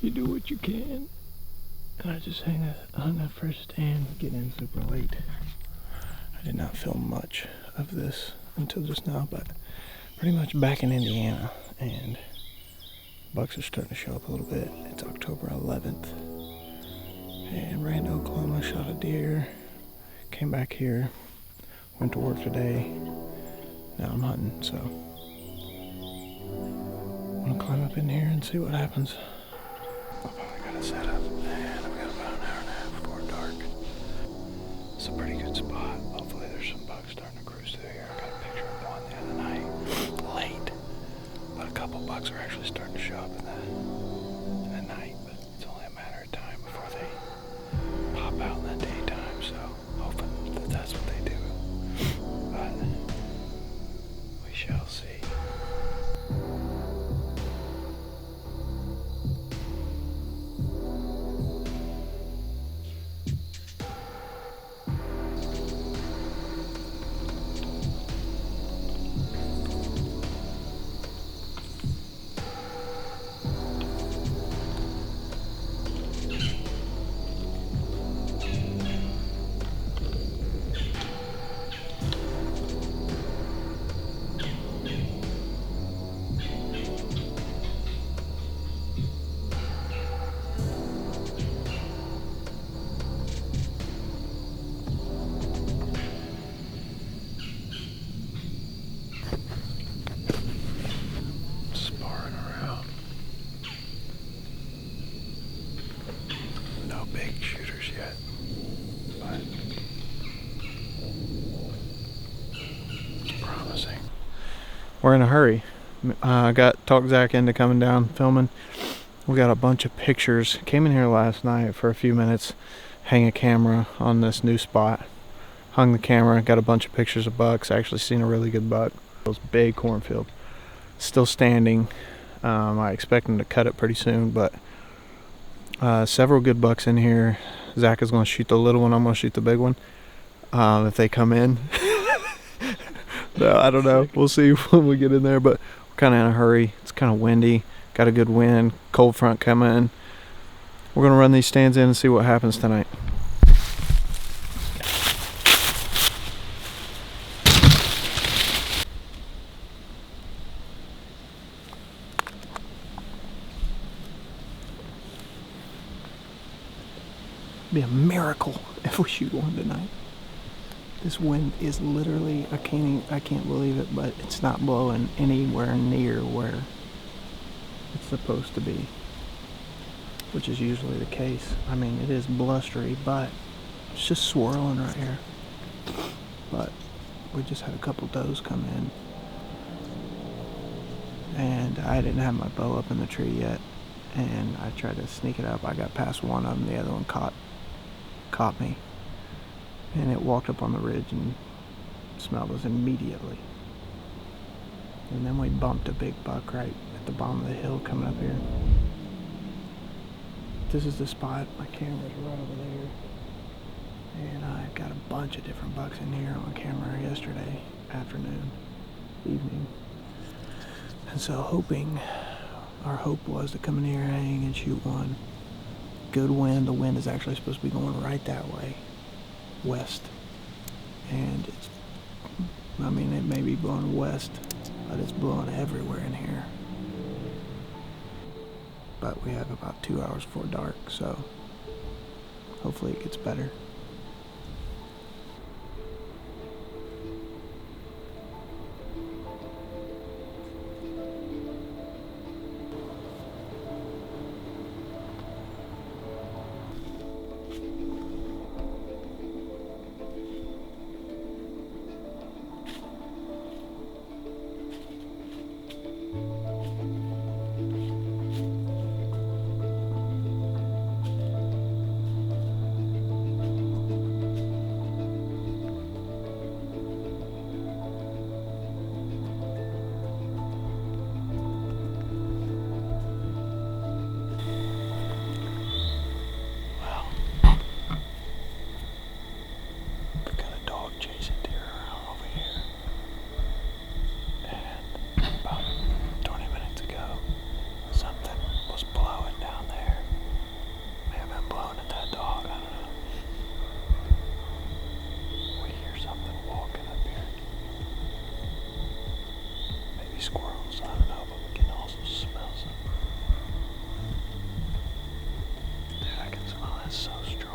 You do what you can. And I just hung that first stand, getting in super late. I did not film much of this until just now, but pretty much back in Indiana, and bucks are starting to show up a little bit. It's October 11th, and ran to Oklahoma, shot a deer, came back here, went to work today. Now I'm hunting, so I'm gonna climb up in here and see what happens. I finally got it set up, and I've got about an hour and a half before dark. It's a pretty good spot. Hopefully there's some bugs starting to cruise through here. I got a picture of one the other night, late, but a couple bugs are actually starting to show up in the night, but it's only a matter of time before they pop out in the daytime, so hoping that that's what they do, but we shall see. No big shooters yet, but it's promising. We're in a hurry. I talked Zach into coming down filming. We got a bunch of pictures. Came in here last night for a few minutes, hang a camera on this new spot. Hung the camera, got a bunch of pictures of bucks. Actually seen a really good buck. It was big cornfield, still standing. I expect him to cut it pretty soon, but several good bucks in here. Zach is going to shoot the little one. I'm going to shoot the big one if they come in. No, I don't know. We'll see when we get in there, but we're kind of in a hurry. It's kind of windy. Got a good wind. Cold front coming. We're going to run these stands in and see what happens tonight. It'd be a miracle if we shoot one tonight. This wind is literally, I can't believe it, but it's not blowing anywhere near where it's supposed to be, which is usually the case. I mean, it is blustery, but it's just swirling right here. But we just had a couple does come in, and I didn't have my bow up in the tree yet, and I tried to sneak it up. I got past one of them, the other one caught me, and it walked up on the ridge and smelled us immediately. And then we bumped a big buck right at the bottom of the hill coming up here. This is the spot. My camera's right over there, and I've got a bunch of different bucks in here on camera yesterday afternoon, evening. And so our hope was to come in here, hang, and shoot one. Good wind. The wind is actually supposed to be going right that way, west. And it may be blowing west, but it's blowing everywhere in here. But we have about 2 hours before dark, so hopefully it gets better. blowing at that dog. I don't know. We hear something walking up here. Maybe squirrels. I don't know, but we can also smell something. Dude, I can smell that so strong.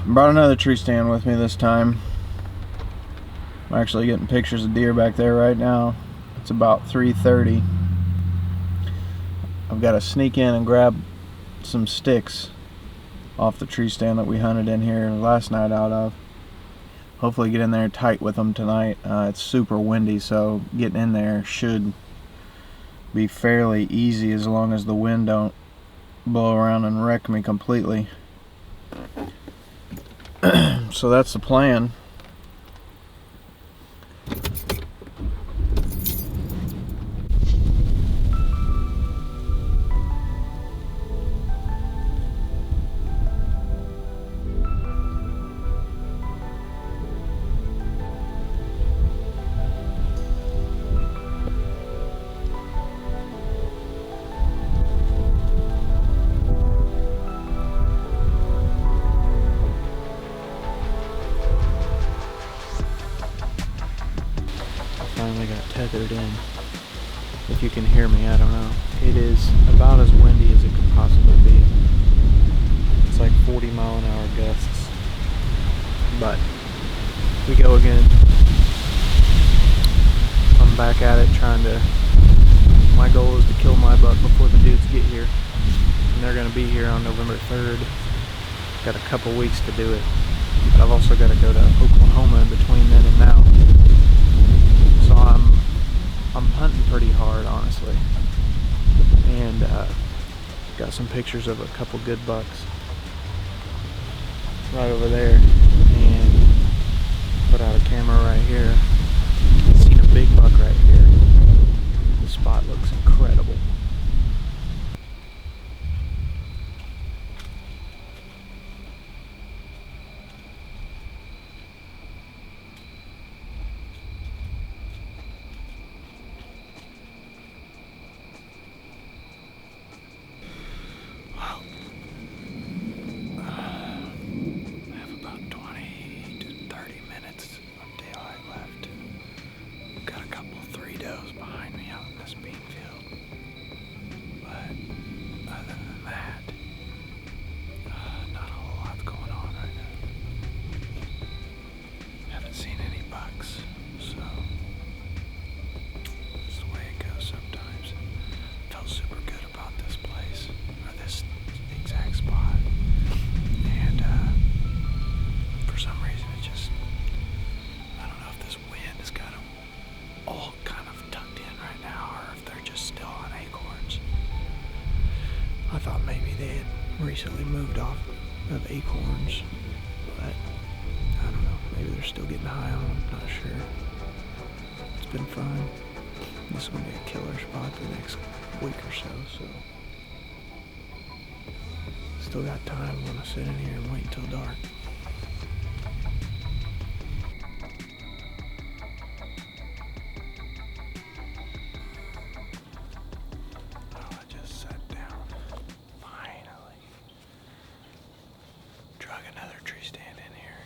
Brought another tree stand with me this time. I'm actually getting pictures of deer back there right now. It's about 3:30. I've got to sneak in and grab some sticks off the tree stand that we hunted in here last night out of. Hopefully get in there tight with them tonight. It's super windy, so getting in there should be fairly easy as long as the wind don't blow around and wreck me completely. So that's the plan. Finally got tethered in. If you can hear me, I don't know. It is about as windy as it could possibly be. It's like 40-mile-an-hour gusts. But we go again. I'm back at it trying to... My goal is to kill my buck before the dudes get here. And they're going to be here on November 3rd. Got a couple weeks to do it. But I've also got to go to Oklahoma in between then and now. So I'm hunting pretty hard, honestly, and got some pictures of a couple good bucks right over there, and put out a camera right here. Seen a big buck right here. The spot looks incredible. Behind me out in this bean field, but other than that, not a whole lot's going on right now. Haven't seen any bucks, so it's the way it goes sometimes. Felt super good about this place, or this exact spot, and for some reason it just, I don't know if this wind has got them all kind of tucked in right now, or if they're just still on acorns. I thought maybe they had recently moved off of acorns, but I don't know. Maybe they're still getting high on them. Not sure. It's been fun. This is going to be a killer spot the next week or so. Still got time. I'm going to sit in here and wait until dark. Another tree stand in here,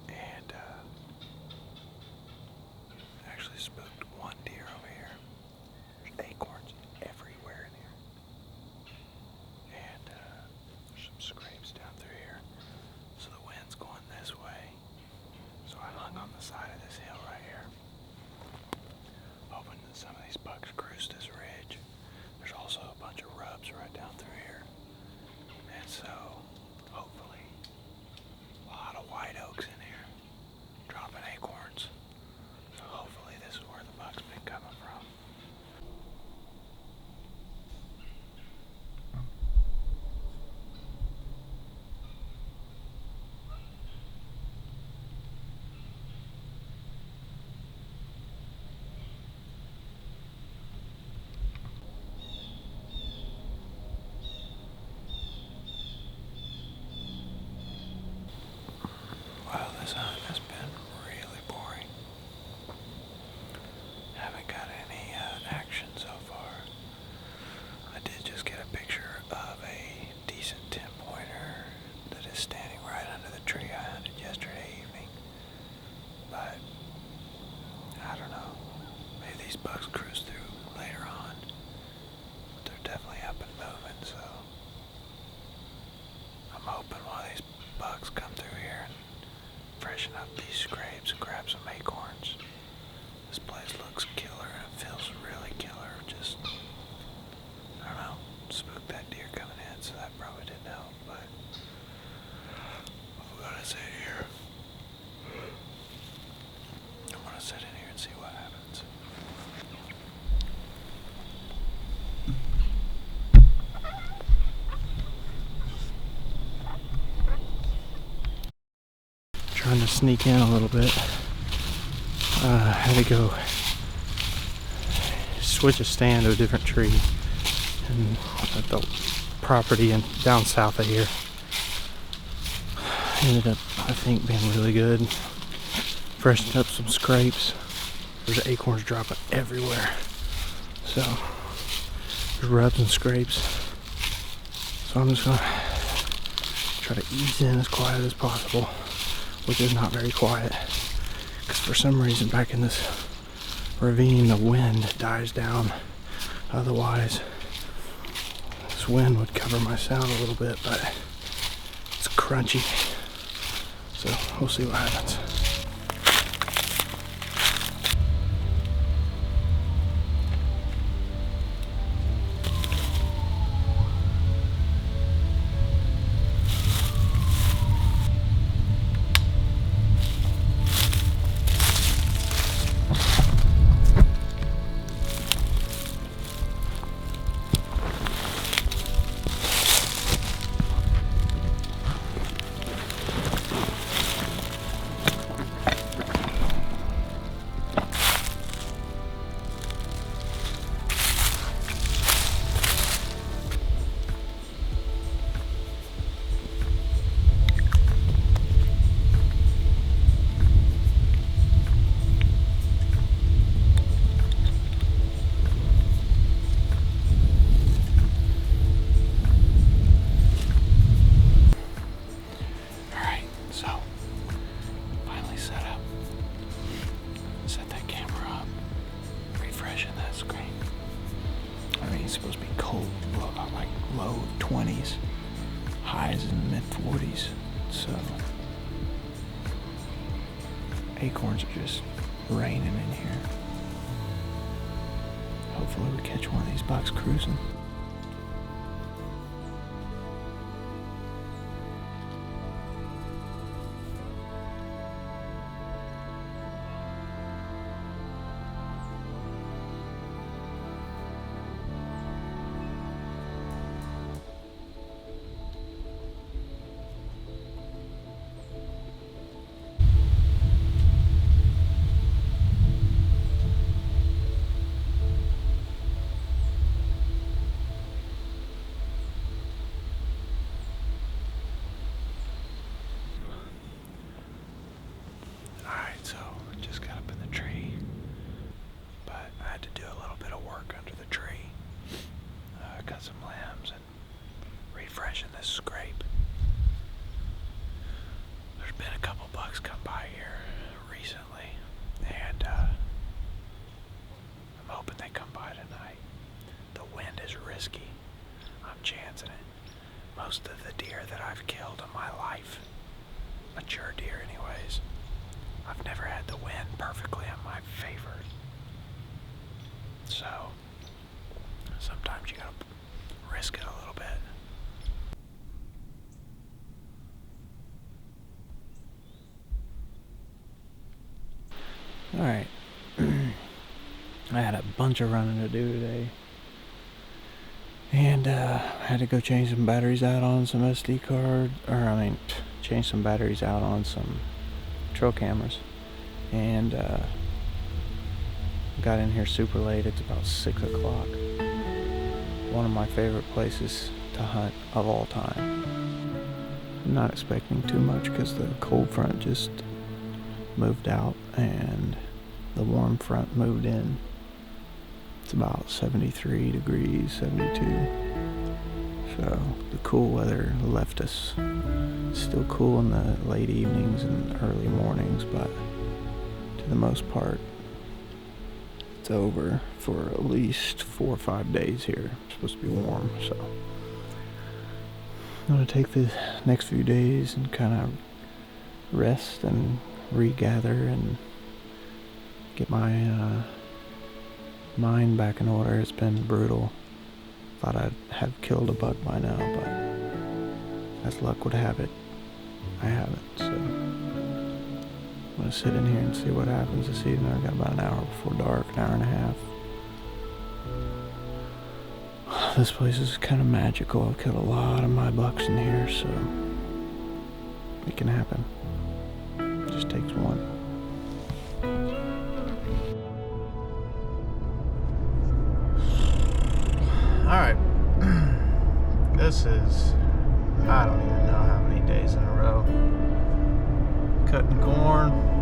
and actually spooked one deer over here. There's acorns everywhere in here, and there's some scrapes down through here. So the freshen up these scrapes and grab some acorns. This place looks killer and it feels really killer. Just, I don't know, spooked that deer coming in, so that probably didn't help, but I'm gonna sit here. I'm gonna sit in here and see what happens. Trying to sneak in a little bit. Had to go switch a stand to a different tree, and at the property and down south of here ended up, I think, being really good. Freshened up some scrapes. There's acorns dropping everywhere, so there's rubs and scrapes. So I'm just gonna try to ease in as quiet as possible, which is not very quiet, because for some reason back in this ravine the wind dies down. Otherwise this wind would cover my sound a little bit, but it's crunchy, so we'll see what happens. It's supposed to be cold, like low 20s, highs in the mid 40s. So acorns are just raining in here. Hopefully we catch one of these bucks cruising. So just got up in the tree, but I had to do a little bit of work under the tree. Cut some limbs and refreshing this scrape. There's been a couple bucks come by here recently, and I'm hoping they come by tonight. The wind is risky. I'm chancing it. Most of the deer that I've killed in my life, mature deer anyways, I've never had the wind perfectly in my favor. So sometimes you gotta risk it a little bit. Alright. I had a bunch of running to do today. And I had to go change some batteries out on some SD card, change some batteries out on some trail cameras, and got in here super late. It's about 6 o'clock. One of my favorite places to hunt of all time. I'm not expecting too much because the cold front just moved out and the warm front moved in. It's about 73 degrees, 72. So the cool weather left us. Still cool in the late evenings and early mornings, but to the most part it's over for at least 4 or 5 days here. It's supposed to be warm, so I'm gonna take the next few days and kind of rest and regather and get my mind back in order. It's been brutal. Thought I'd have killed a buck by now, but as luck would have it, I haven't. So I'm gonna sit in here and see what happens this evening. I got about an hour before dark, an hour and a half. This place is kind of magical. I've killed a lot of my bucks in here, so it can happen. It just takes one. Alright. This is, I don't even know how many days in a row. Cutting corn.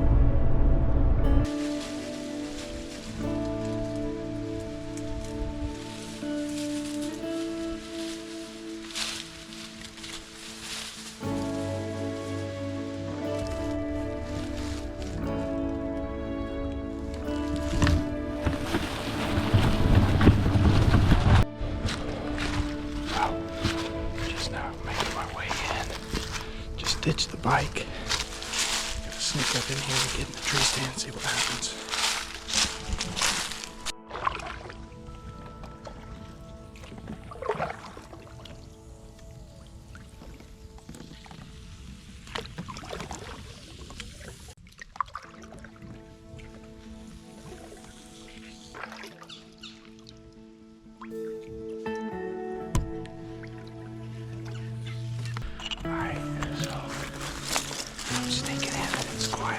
Ditch the bike. Gotta sneak up in here and get in the tree stand and see what happens.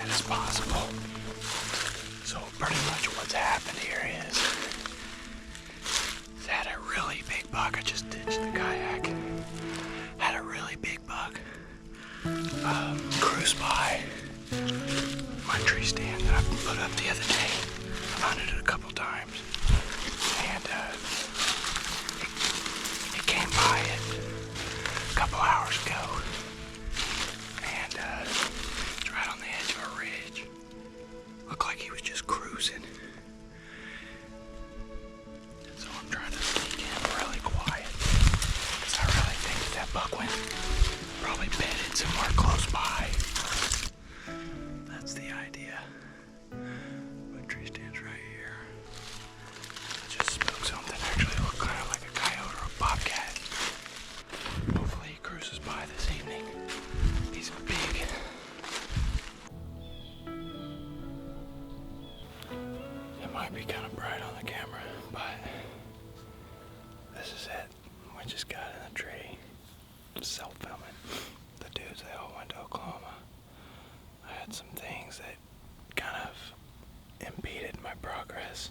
As possible. So pretty much what's happened here is had a really big buck. I just ditched the kayak. Had a really big buck cruise by my tree stand that I put up the other day. I've hunted it a couple times, and it came by it a couple hours ago. Looked like he was just cruising. So I'm trying to sneak in really quiet, because I really think that buck went probably bedded somewhere close by. That's the idea. My tree stand's right here. I just spoke something. Actually looked kind of like a coyote or a bobcat. Hopefully he cruises by this evening. He's big. Might be kind of bright on the camera, but this is it. We just got in the tree, self-filming. The dudes, they all went to Oklahoma. I had some things that kind of impeded my progress.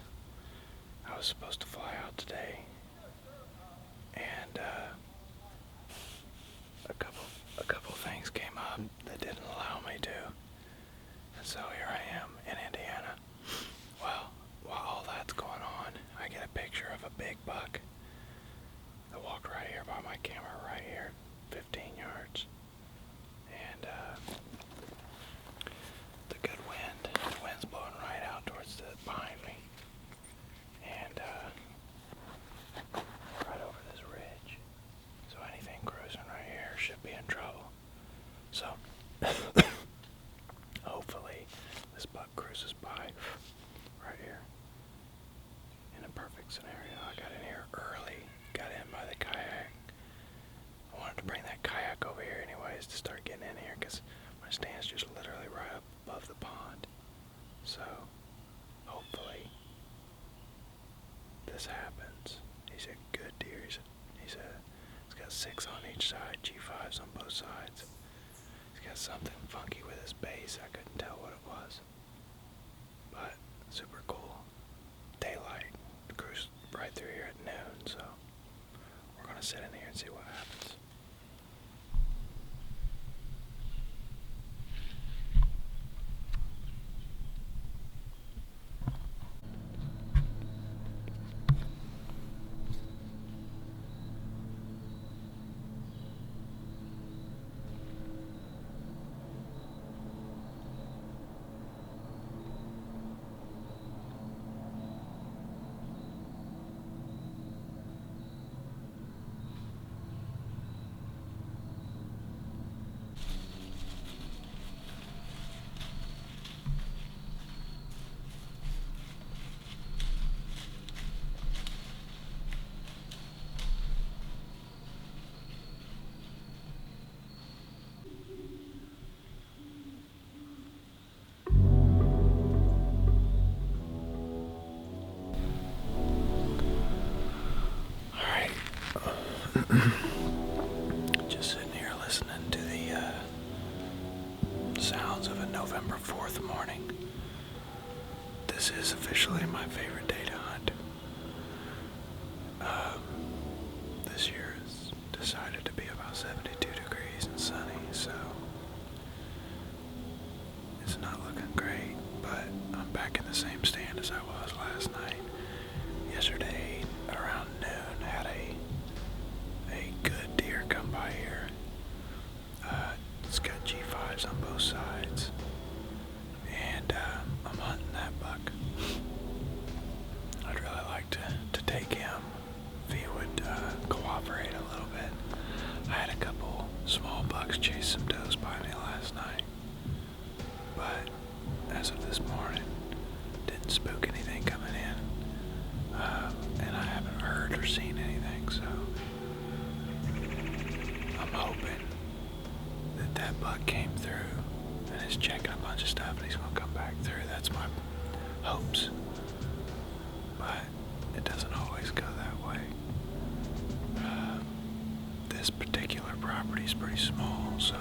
I was supposed to fly out today, and a couple things came up that didn't allow me to, and so here I am in Indiana. Well, while all that's going on, I get a picture of a big buck that walked right here by my camera, right here, 15 yards. And the good wind, the wind's blowing right out towards behind me. And right over this ridge. So anything cruising right here should be in trouble. So hopefully this buck cruises by right here. In a perfect scenario, I got in here early, got in by the kayak. I wanted to bring that kayak over here anyways to start getting in here, because my stand's just literally right up above the pond. So hopefully this happens. He's a good deer. He's got 6 on each side, G5s on both sides. He's got something funky with his base. I couldn't tell what it was, but super cool. Daylight, cruise right through here at noon, so we're gonna sit in here and see what happens. Just sitting here listening to the sounds of a November 4th morning. This is officially my favorite day to hunt. This year has decided to be about 72 degrees and sunny, so it's not looking great, but I'm back in the same stand as I was last night. Yesterday, around noon, had a good deer come by here. It's got G5s on both sides, and I'm hunting that buck. I'd really like to take him if he would cooperate a little bit. I had a couple small bucks chase some does by me last night, but as of this morning, didn't spook anything coming in, and I haven't heard or seen anything, so I'm hoping that buck came through and is checking a bunch of stuff and he's gonna come back through. That's my hopes, but it doesn't always go that way. This particular property is pretty small, so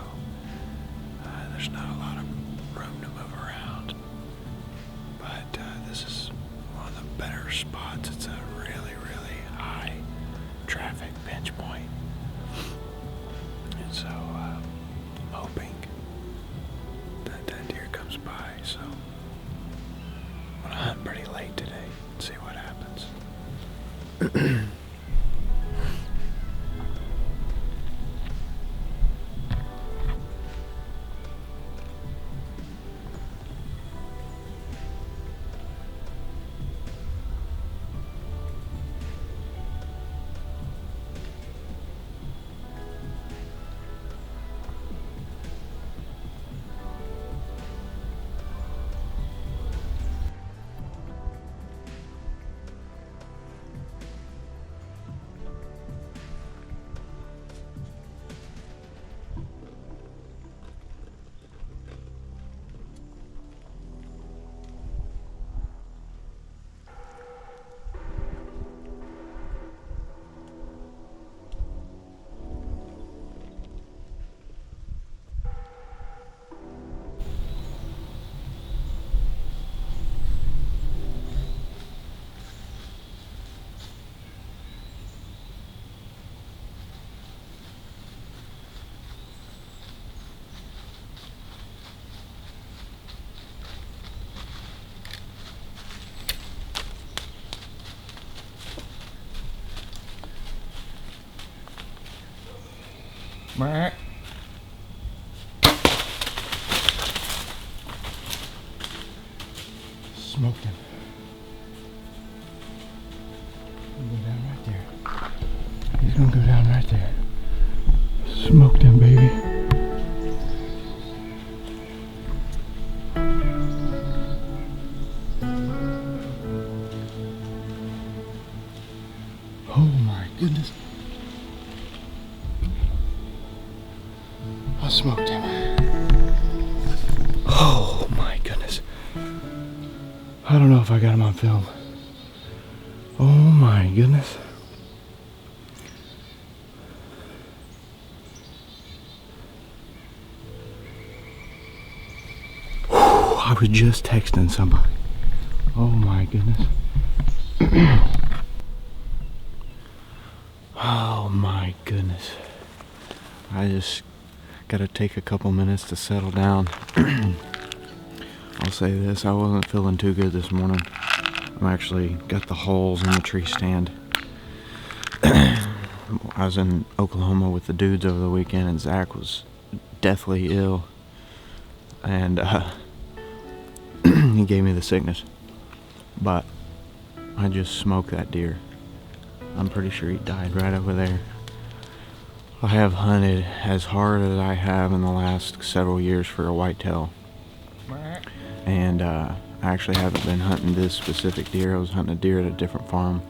there's not a lot of room to move around, but this is one of the better spots. It's a really high traffic pinch point, and so I'm hoping that deer comes by. So I'm gonna hunt pretty late today and see what happens. Smoked him. He'll go down right there. He's gonna go down right there. Smoked him, baby. Oh my goodness. I smoked him. Oh my goodness. I don't know if I got him on film. Oh my goodness. Whew, I was just texting somebody. Oh my goodness. Oh my goodness. I just gotta take a couple minutes to settle down. I'll say this, I wasn't feeling too good this morning. I'm actually got the holes in the tree stand. I was in Oklahoma with the dudes over the weekend, and Zach was deathly ill, and he gave me the sickness, but I just smoked that deer. I'm pretty sure he died right over there. I have hunted as hard as I have in the last several years for a whitetail, and I actually haven't been hunting this specific deer. I was hunting a deer at a different farm,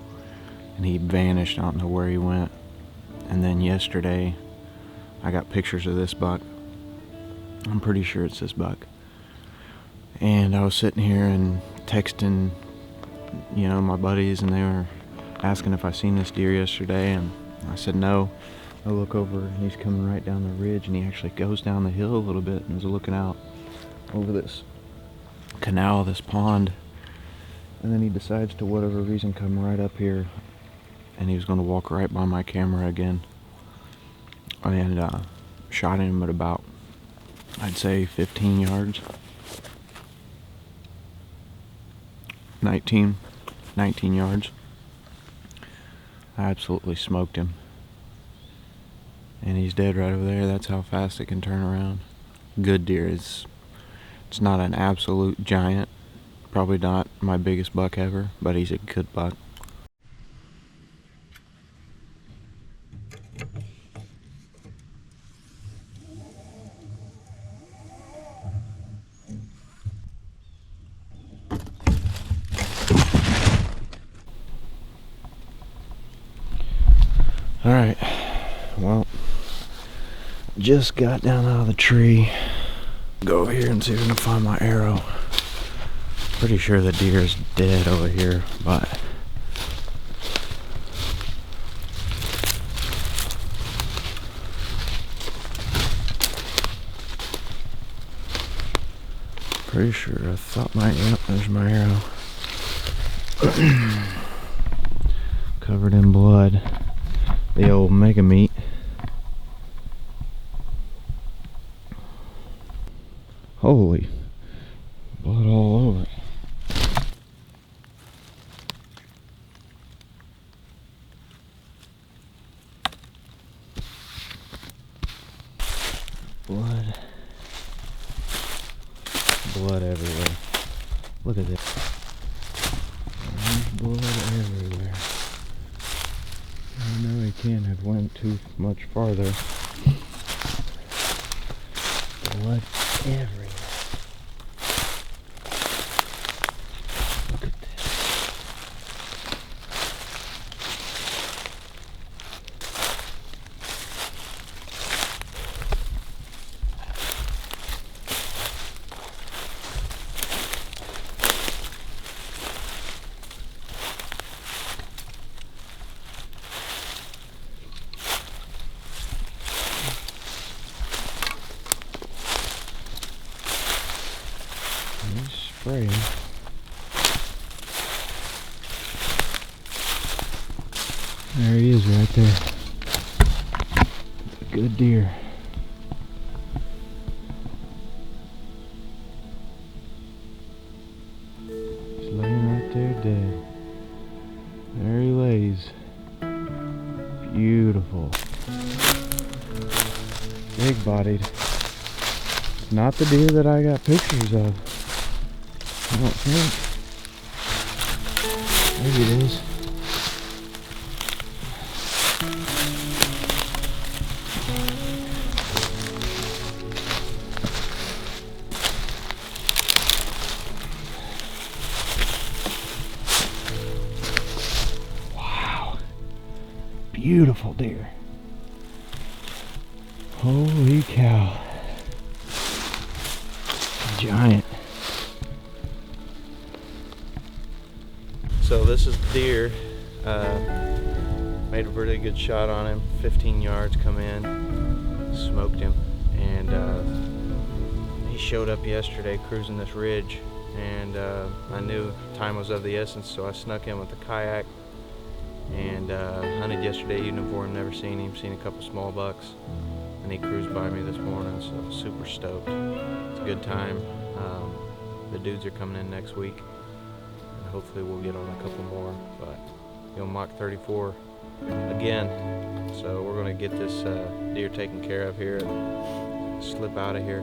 and he vanished. I don't know where he went. And then yesterday I got pictures of this buck. I'm pretty sure it's this buck, and I was sitting here and texting, my buddies, and they were asking if I seen this deer yesterday, and I said no. I look over and he's coming right down the ridge, and he actually goes down the hill a little bit and is looking out over this canal, this pond, and then he decides to whatever reason come right up here, and he was going to walk right by my camera again, and shot him at about, I'd say 15 yards. 19 yards. I absolutely smoked him. And he's dead right over there. That's how fast it can turn around. Good deer. It's not an absolute giant. Probably not my biggest buck ever, but he's a good buck. Alright, well, just got down out of the tree. Go over here and see if I can find my arrow. Pretty sure the deer is dead over here, but pretty sure I thought yep, there's my arrow. Covered in blood. The old mega meat. Holy, blood all over it. Blood. Blood everywhere. Look at this. There's blood everywhere. I know he can't have went too much farther. Blood everywhere. Look at this. He's spraying. There he is right there. It's a good deer. He's laying right there dead. There he lays. Beautiful. Big bodied. Not the deer that I got pictures of. I don't think. Maybe it is. Wow. Beautiful deer. Holy cow. Giant. So this is the deer. Made a really good shot on him. 15 yards, come in, smoked him, and he showed up yesterday cruising this ridge, and I knew time was of the essence, so I snuck in with the kayak and hunted yesterday evening for him. Never seen him. Seen a couple small bucks, and he cruised by me this morning, so super stoked. It's a good time. The dudes are coming in next week, and hopefully we'll get on a couple more, but Mach 34 again. So we're gonna get this deer taken care of here and slip out of here.